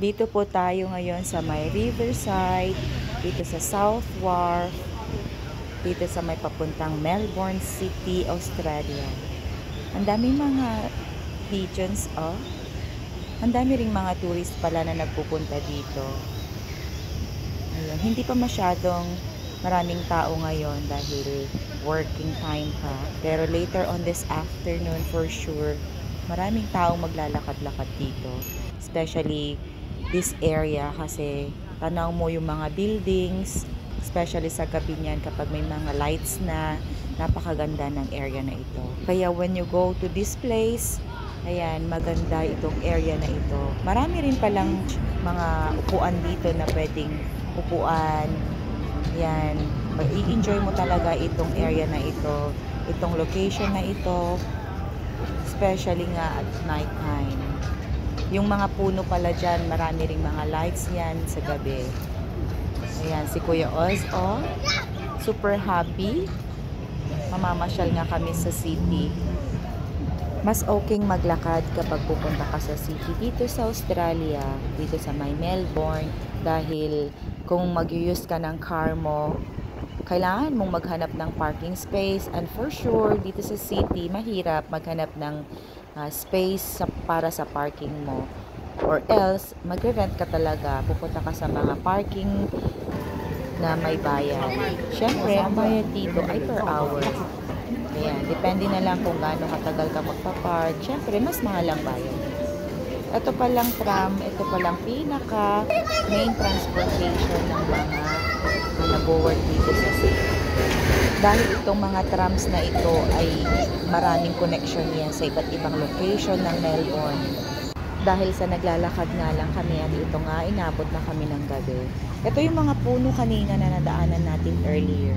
Dito po tayo ngayon sa may Riverside, dito sa South Wharf, dito sa may papuntang Melbourne City, Australia. Ang daming mga pigeons, oh. Ang dami ring mga tourist pala na nagpupunta dito. Ayun, hindi pa masyadong maraming tao ngayon dahil working time pa. Pero later on this afternoon, for sure, maraming taong maglalakad-lakad dito. Especially this area kasi tanaw mo yung mga buildings, especially sa gabi niyan kapag may mga lights na, napakaganda ng area na ito. Kaya when you go to this place, ayan, maganda itong area na ito. Marami rin palang mga upuan dito na pwedeng upuan. Yan, i-enjoy mo talaga itong area na ito, itong location na ito, especially nga at night time. Yung mga puno pala dyan, marami ring mga lights yan sa gabi. Ayan, si Kuya Oz, oh, super happy. Mamamasyal nga kami sa city. Mas okay maglakad kapag pupunta ka sa city dito sa Australia, dito sa may Melbourne, dahil kung mag-use ka ng car mo, kailangan mong maghanap ng parking space, and for sure dito sa city mahirap maghanap ng space para sa parking mo, or else magre-rent ka talaga, pupunta ka sa mga parking na may bayad. Syempre ang bayad dito ay per hour. Ayan, depende na lang kung gaano katagal ka magpa-park. Syempre mas mahal ang bayad. Ito palang tram, ito palang pinaka main transportation ng mga nag-work dito sa city. Dahil itong mga trams na ito ay maraming connection yan sa iba't ibang location ng Melbourne. Dahil sa naglalakad nga lang kami, at ito nga, inabot na kami ng gabi. Ito yung mga puno kanina na nadaanan natin earlier.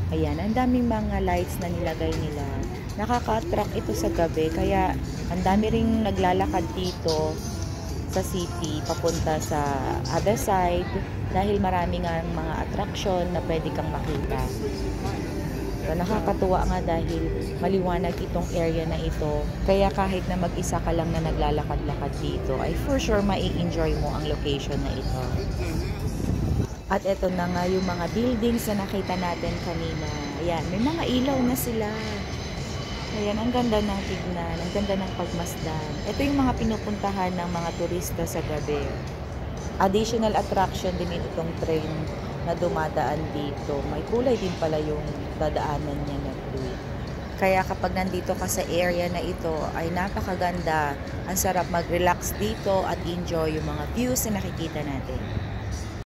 Ayan, ang daming mga lights na nilagay nila. Nakaka-attract ito sa gabi, kaya ang dami ring naglalakad dito sa city, papunta sa other side, dahil marami nga mga attraction na pwede kang makita. So, nakakatuwa nga dahil maliwanag itong area na ito. Kaya kahit na mag-isa ka lang na naglalakad-lakad dito, ay for sure mai-enjoy mo ang location na ito. At ito na nga yung mga buildings na nakita natin kanina. Ayan, may mga ilaw na sila. Ayan, ang ganda ng tignan, ang ganda ng pagmasdan. Ito yung mga pinupuntahan ng mga turista sa gabi. Additional attraction din itong train na dumadaan dito. May kulay din pala yung dadaanan niya na blue. Kaya kapag nandito ka sa area na ito ay napakaganda. Ang sarap mag-relax dito at enjoy yung mga views na nakikita natin.